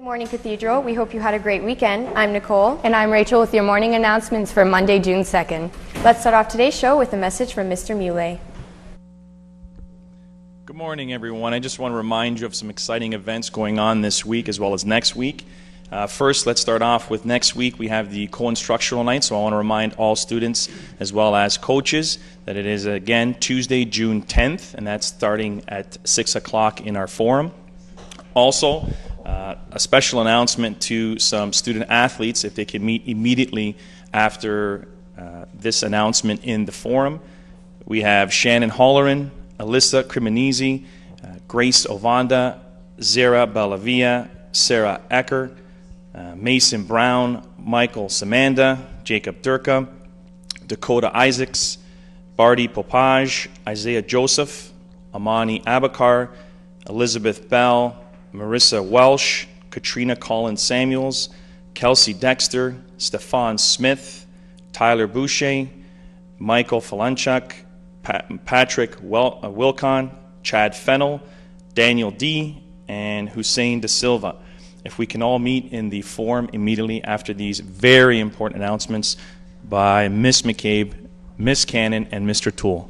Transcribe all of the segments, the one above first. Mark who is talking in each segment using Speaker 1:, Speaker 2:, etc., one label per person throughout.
Speaker 1: Morning Cathedral. We hope you had a great weekend. I'm Nicole.
Speaker 2: And I'm Rachel with your morning announcements for Monday, June 2nd.
Speaker 1: Let's start off today's show with a message from Mr. Muley.
Speaker 3: Good morning, everyone. I just want to remind you of some exciting events going on this week as well as next week. First, let's start off with next week. We have the co-instructional night, so I want to remind all students as well as coaches that it is, again, Tuesday, June 10th, and that's starting at 6 o'clock in our forum. Also, a special announcement to some student athletes, if they can meet immediately after this announcement in the forum. We have Shannon Holleran, Alyssa Criminisi, Grace Ovanda, Zara Ballavia, Sarah Ecker, Mason Brown, Michael Samanda, Jacob Durka, Dakota Isaacs, Barty Popage, Isaiah Joseph, Amani Abakar, Elizabeth Bell, Marissa Welsh, Katrina Collins Samuels, Kelsey Dexter, Stefan Smith, Tyler Boucher, Michael Falanchuk, Patrick Wilcon, Chad Fennell, Daniel D., and Hussein De Silva. If we can all meet in the forum immediately after these very important announcements by Miss McCabe, Miss Cannon, and Mr. Toole.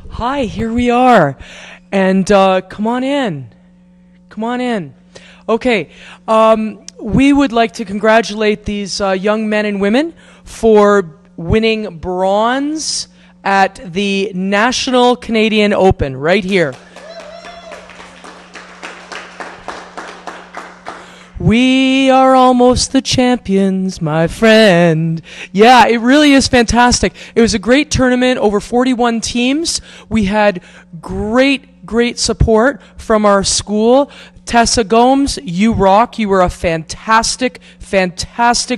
Speaker 4: Hi, here we are. And come on in. Come on in. Okay, we would like to congratulate these young men and women for winning bronze at the National Canadian Open right here. We are almost the champions, my friend. Yeah, it really is fantastic. It was a great tournament, over 41 teams. We had great support from our school. Tessa Gomes, you rock. You were a fantastic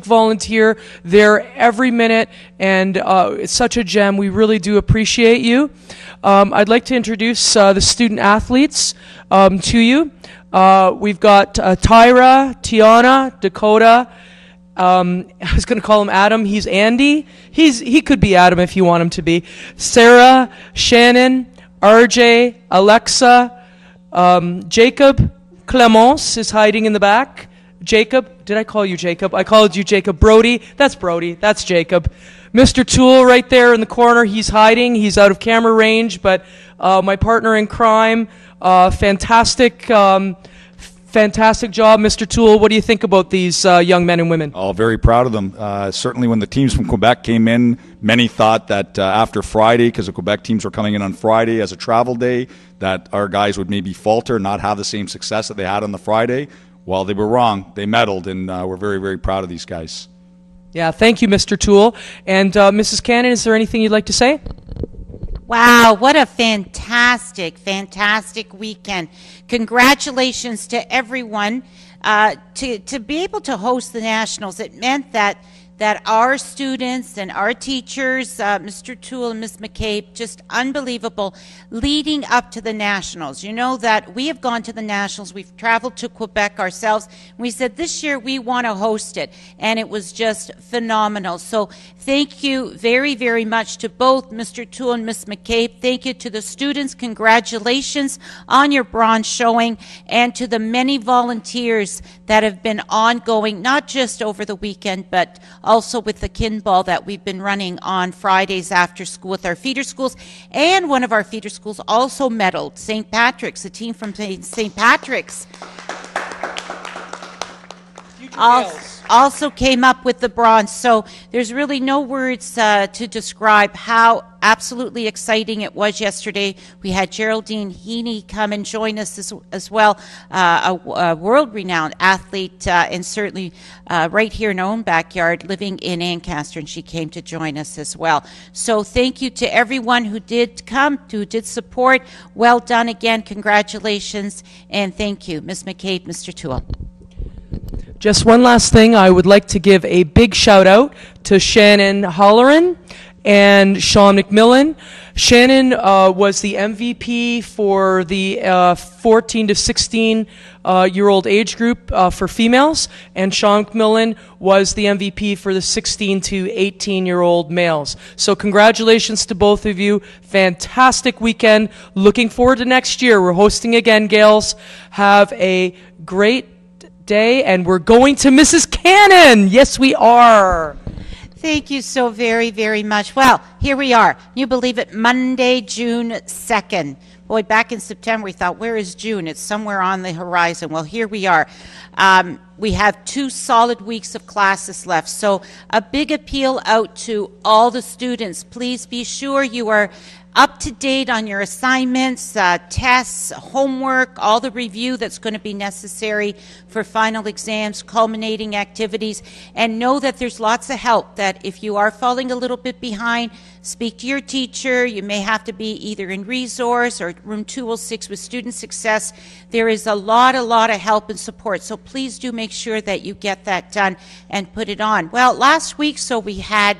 Speaker 4: volunteer there every minute, and it's such a gem. We really do appreciate you. I'd like to introduce the student athletes to you. We've got Tyra, Tiana, Dakota. I was going to call him Adam. He's Andy. He could be Adam if you want him to be. Sarah, Shannon, RJ, Alexa, Jacob, Clemence is hiding in the back. Jacob, did I call you Jacob? I called you Jacob. Brody, that's Jacob. Mr. Toole right there in the corner, he's hiding. He's out of camera range, but my partner in crime, fantastic job, Mr. Toole. What do you think about these young men and women?
Speaker 5: Oh, very proud of them. Certainly when the teams from Quebec came in, many thought that after Friday, because the Quebec teams were coming in on Friday as a travel day, that our guys would maybe falter, not have the same success that they had on the Friday. Well, they were wrong. They medaled, and we're very, very proud of these guys.
Speaker 4: Yeah, thank you, Mr. Toole. And Mrs. Cannon, is there anything you'd like to say?
Speaker 6: Wow, what a fantastic weekend. Congratulations to everyone. To be able to host the Nationals, it meant that our students and our teachers, Mr. Toole and Ms. McCabe, just unbelievable leading up to the Nationals. You know that we have gone to the Nationals. We've traveled to Quebec ourselves. We said this year we want to host it, and it was just phenomenal. So thank you very, very much to both Mr. Toole and Ms. McCabe. Thank you to the students. Congratulations on your bronze showing, and to the many volunteers that have been ongoing, not just over the weekend, but also with the kinball that we've been running on Fridays after school with our feeder schools. And one of our feeder schools also medaled, St. Patrick's, a team from St. Patrick's. Also came up with the bronze. So there's really no words to describe how absolutely exciting it was yesterday. We had Geraldine Heaney come and join us as well, a world-renowned athlete, and certainly right here in our own backyard, living in Ancaster, and she came to join us as well. So thank you to everyone who did come, who did support. Well done again. Congratulations, and thank you. Ms. McCabe, Mr. Toole.
Speaker 4: Just one last thing, I would like to give a big shout out to Shannon Holleran and Sean McMillan. Shannon was the MVP for the 14 to 16 year old age group for females, and Sean McMillan was the MVP for the 16 to 18 year old males. So congratulations to both of you. Fantastic weekend. Looking forward to next year. We're hosting again, Gales. Have a great day, and we're going to Mrs. Cannon. Yes, we are.
Speaker 6: Thank you so very, very much. Well, here we are. You believe it, Monday, June 2nd. Boy, back in September, we thought, where is June? It's somewhere on the horizon. Well, here we are. We have 2 solid weeks of classes left. So a big appeal out to all the students. Please be sure you are up to date on your assignments, tests, homework, all the review that's going to be necessary for final exams, culminating activities, and know that there's lots of help, that if you are falling a little bit behind, speak to your teacher. You may have to be either in resource or room 206 with student success. There is a lot of help and support, so please do make sure that you get that done and put it on. Well, last week, so we had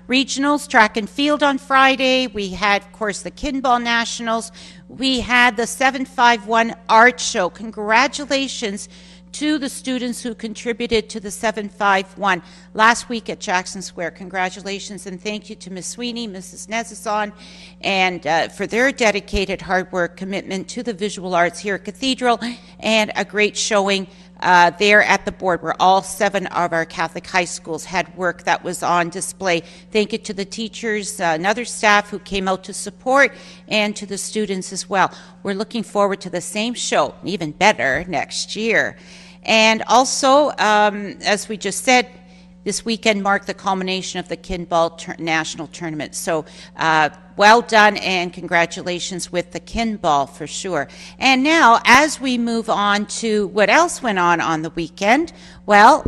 Speaker 6: regionals, track and field on Friday. We had, of course, the Kinball Nationals. We had the 751 Art Show. Congratulations to the students who contributed to the 751 last week at Jackson Square. Congratulations, and thank you to Ms. Sweeney, Mrs. Nezison, and for their dedicated hard work, commitment to the visual arts here at Cathedral, and a great showing there at the board, where all 7 of our Catholic high schools had work that was on display. Thank you to the teachers and other staff who came out to support, and to the students as well. We're looking forward to the same show, even better, next year. And also, as we just said, this weekend marked the culmination of the Kinball National Tournament. So well done, and congratulations with the Kinball for sure. And now, as we move on to what else went on the weekend, well,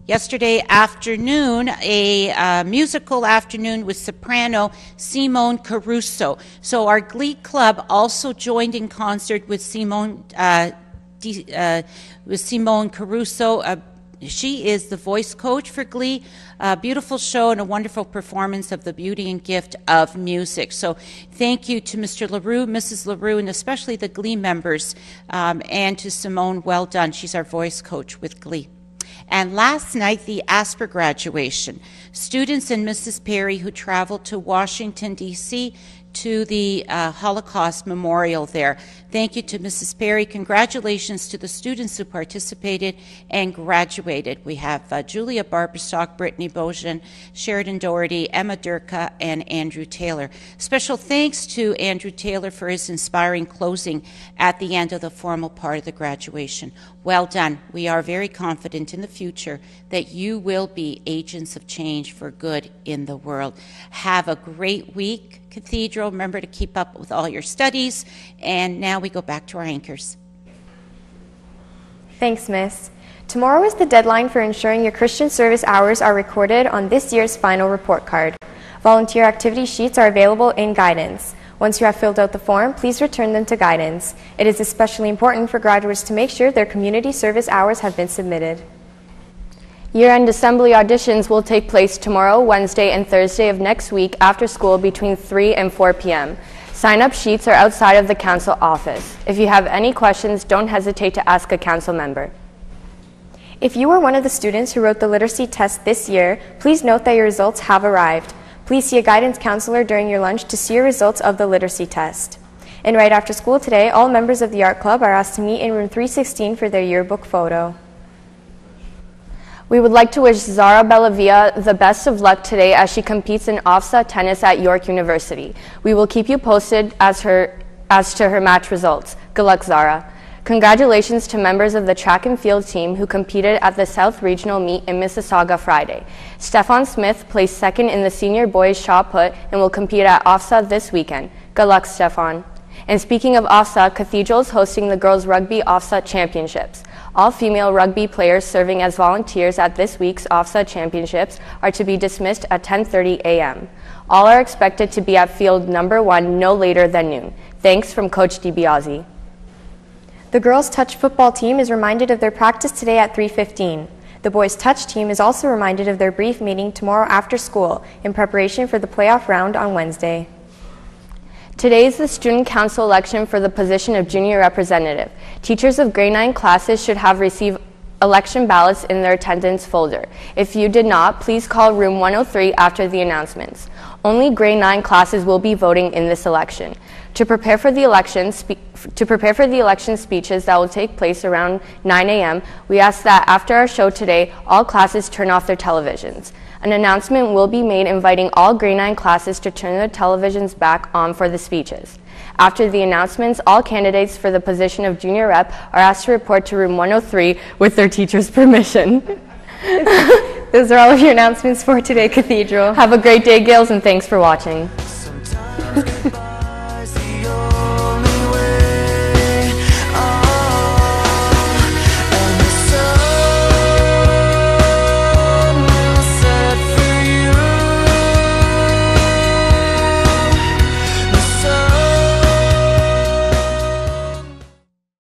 Speaker 6: yesterday afternoon, a musical afternoon with soprano Simone Caruso. So our Glee Club also joined in concert with Simone Caruso. She is the voice coach for Glee. A beautiful show and a wonderful performance of the beauty and gift of music. So thank you to Mr. LaRue, Mrs. LaRue, and especially the Glee members, and to Simone. Well done. She's our voice coach with Glee. And last night, the Asper graduation. Students and Mrs. Perry who traveled to Washington, D.C., to the Holocaust Memorial there. Thank you to Mrs. Perry. Congratulations to the students who participated and graduated. We have Julia Barberstock, Brittany Bojan, Sheridan Doherty, Emma Durka, and Andrew Taylor. Special thanks to Andrew Taylor for his inspiring closing at the end of the formal part of the graduation. Well done. We are very confident in the future that you will be agents of change for good in the world. Have a great week, Cathedral. Remember to keep up with all your studies. And now we go back to our anchors.
Speaker 1: Thanks, Miss. Tomorrow is the deadline for ensuring your Christian service hours are recorded on this year's final report card. Volunteer activity sheets are available in guidance. Once you have filled out the form, please return them to guidance. It is especially important for graduates to make sure their community service hours have been submitted.
Speaker 2: Year-end assembly auditions will take place tomorrow, Wednesday, and Thursday of next week after school between 3 and 4 p.m. Sign-up sheets are outside of the council office. If you have any questions, don't hesitate to ask a council member.
Speaker 1: If you were one of the students who wrote the literacy test this year, please note that your results have arrived. Please see a guidance counselor during your lunch to see your results of the literacy test. And right after school today, all members of the art club are asked to meet in room 316 for their yearbook photo.
Speaker 2: We would like to wish Zara Bellavia the best of luck today as she competes in OFSA tennis at York University. We will keep you posted as to her match results. Good luck, Zara. Congratulations to members of the track and field team who competed at the South Regional meet in Mississauga Friday. Stefan Smith placed second in the senior boys shot put and will compete at OFSA this weekend. Good luck, Stefan. And speaking of OFSA, Cathedral is hosting the Girls Rugby OFSA Championships. All female rugby players serving as volunteers at this week's OFSA Championships are to be dismissed at 10:30 a.m. All are expected to be at field number 1 no later than noon. Thanks from Coach DiBiase.
Speaker 1: The girls' touch football team is reminded of their practice today at 3:15. The boys' touch team is also reminded of their brief meeting tomorrow after school in preparation for the playoff round on Wednesday.
Speaker 2: Today is the student council election for the position of junior representative. Teachers of grade 9 classes should have received election ballots in their attendance folder. If you did not, please call room 103 after the announcements. Only grade 9 classes will be voting in this election. To prepare for the election speeches that will take place around 9 a.m., we ask that after our show today, all classes turn off their televisions. An announcement will be made inviting all grade 9 classes to turn their televisions back on for the speeches. After the announcements, all candidates for the position of junior rep are asked to report to room 103 with their teacher's permission.
Speaker 1: Those are all of your announcements for today, Cathedral.
Speaker 2: Have a great day, Gales, and thanks for watching.